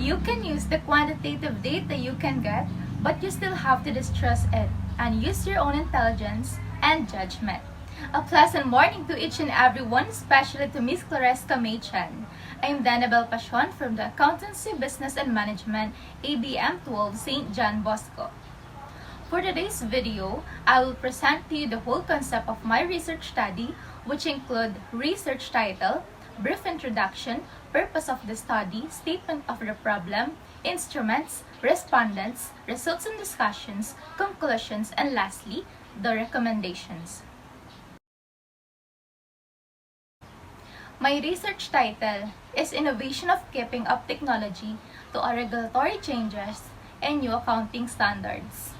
You can use the quantitative data you can get, but you still have to distrust it and use your own intelligence and judgment. A pleasant morning to each and everyone, especially to Miss Claresca May-Chan. I'm Danabel Pashon from the Accountancy, Business and Management, ABM 12, St. John Bosco. For today's video, I will present to you the whole concept of my research study, which include research title, brief introduction, purpose of the study, statement of the problem, instruments, respondents, results and discussions, conclusions, and lastly, the recommendations. My research title is Innovation of Keeping Up Technology to our Regulatory Changes and New Accounting Standards.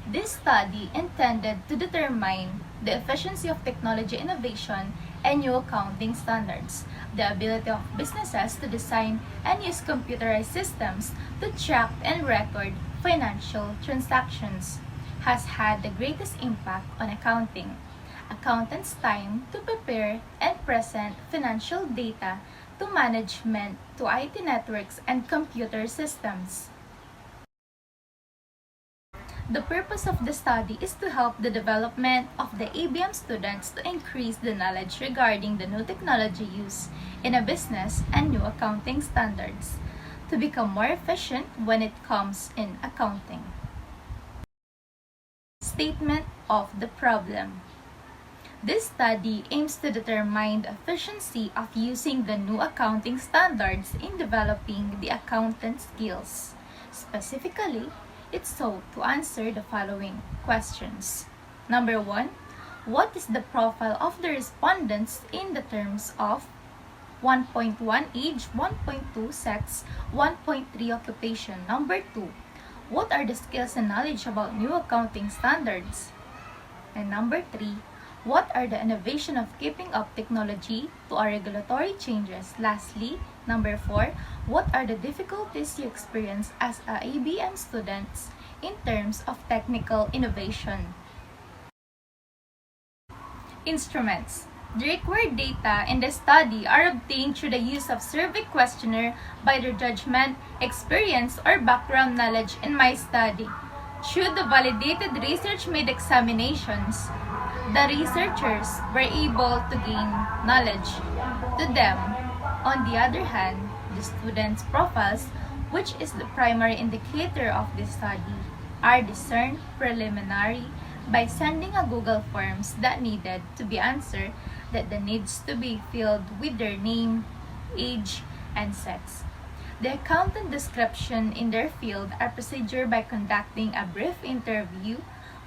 This study intended to determine the efficiency of technology innovation and new accounting standards, the ability of businesses to design and use computerized systems to track and record financial transactions, has had the greatest impact on accounting. Accountants' time to prepare and present financial data to management to IT networks and computer systems. The purpose of the study is to help the development of the ABM students to increase the knowledge regarding the new technology use in a business and new accounting standards, to become more efficient when it comes in accounting. Statement of the problem. This study aims to determine the efficiency of using the new accounting standards in developing the accountant skills. Specifically, it's sought to answer the following questions. Number 1, what is the profile of the respondents in the terms of 1.1 age, 1.2 sex, 1.3 occupation? Number 2, what are the skills and knowledge about new accounting standards? And number 3, what are the innovation of keeping up technology to our regulatory changes? Lastly, number 4, what are the difficulties you experience as a ABM students in terms of technical innovation? Instruments. The required data in the study are obtained through the use of survey questionnaire by their judgment, experience, or background knowledge in my study. Through the validated research-made examinations, the researchers were able to gain knowledge. To them, on the other hand, the students' profiles, which is the primary indicator of this study, are discerned preliminary by sending a Google Forms that needed to be answered that needs to be filled with their name, age, and sex. The accountant description in their field are procedured by conducting a brief interview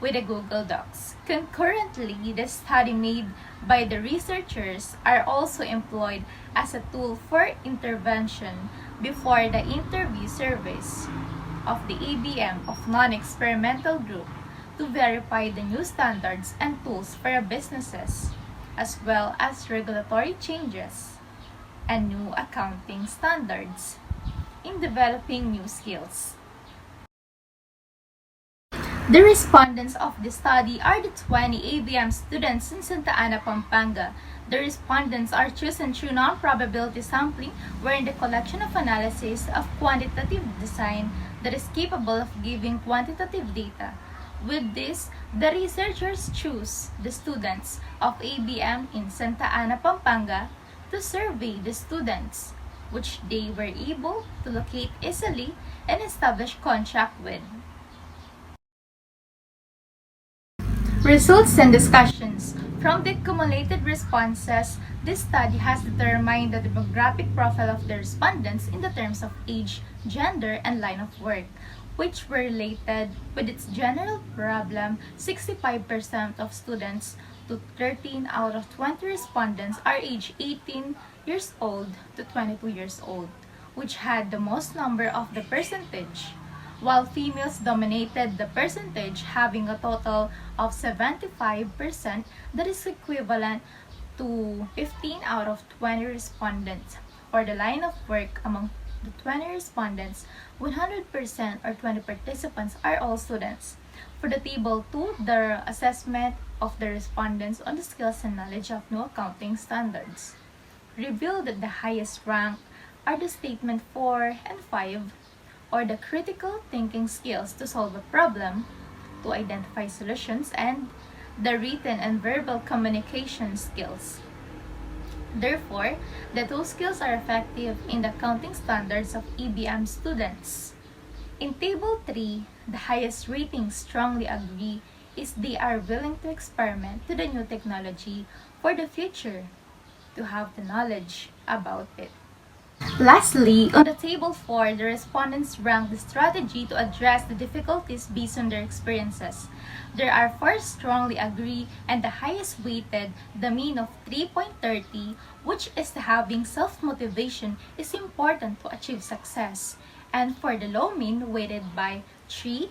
with the Google Docs. Concurrently, the study made by the researchers are also employed as a tool for intervention before the interview surveys of the ABM of non-experimental group to verify the new standards and tools for businesses, as well as regulatory changes and new accounting standards in developing new skills. The respondents of the study are the 20 ABM students in Santa Ana, Pampanga. The respondents are chosen through non-probability sampling, wherein the collection of analysis of quantitative design that is capable of giving quantitative data. With this, the researchers choose the students of ABM in Santa Ana, Pampanga to survey the students, which they were able to locate easily and establish contract with. Results and discussions. From the accumulated responses, this study has determined the demographic profile of the respondents in the terms of age, gender, and line of work, which were related with its general problem. 65% of students to 13 out of 20 respondents are aged 18 years old to 22 years old, which had the most number of the percentage, while females dominated the percentage, having a total of 75%, that is equivalent to 15 out of 20 respondents. For the line of work, among the 20 respondents, 100% or 20 participants are all students. For the table 2, the assessment of the respondents on the skills and knowledge of new accounting standards revealed that the highest rank are the statement 4 and 5, or the critical thinking skills to solve a problem, to identify solutions, and the written and verbal communication skills. Therefore, the two skills are effective in the accounting standards of EBM students. In Table 3, the highest ratings strongly agree is they are willing to experiment to the new technology for the future, to have the knowledge about it. Lastly, on the table 4, the respondents rank the strategy to address the difficulties based on their experiences. There are 4 strongly agree, and the highest weighted, the mean of 3.30, which is having self-motivation is important to achieve success. And for the low mean, weighted by 3,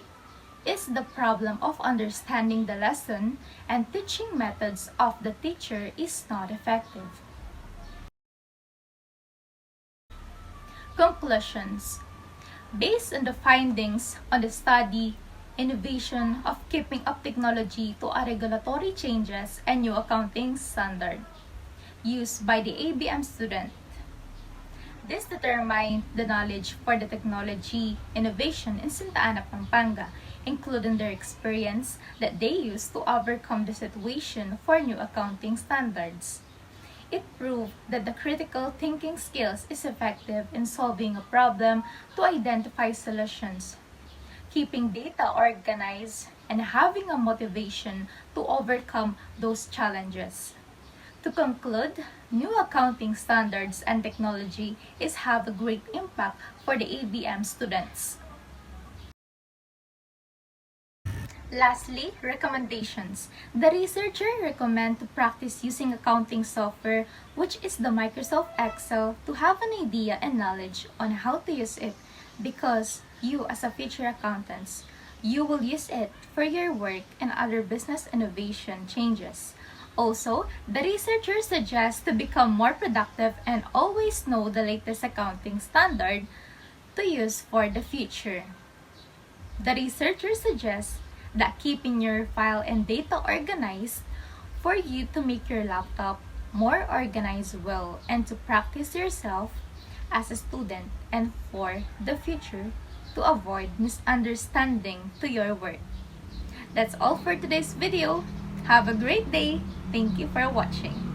is the problem of understanding the lesson and teaching methods of the teacher is not effective. Conclusions. Based on the findings on the study, innovation of keeping up technology to a regulatory changes and new accounting standard used by the ABM student. This determined the knowledge for the technology innovation in Santa Ana, Pampanga, including their experience that they used to overcome the situation for new accounting standards. It proved that the critical thinking skills is effective in solving a problem to identify solutions, keeping data organized, and having a motivation to overcome those challenges. To conclude, new accounting standards and technology is have a great impact for the ABM students. Lastly, recommendations. The researcher recommend to practice using accounting software, which is the Microsoft Excel, to have an idea and knowledge on how to use it, because you as a future accountants, you will use it for your work and other business innovation changes. Also, the researchers suggest to become more productive and always know the latest accounting standard to use for the future. The researchers suggest that keeping your file and data organized for you to make your laptop more organized well and to practice yourself as a student and for the future to avoid misunderstanding to your work. That's all for today's video. Have a great day. Thank you for watching.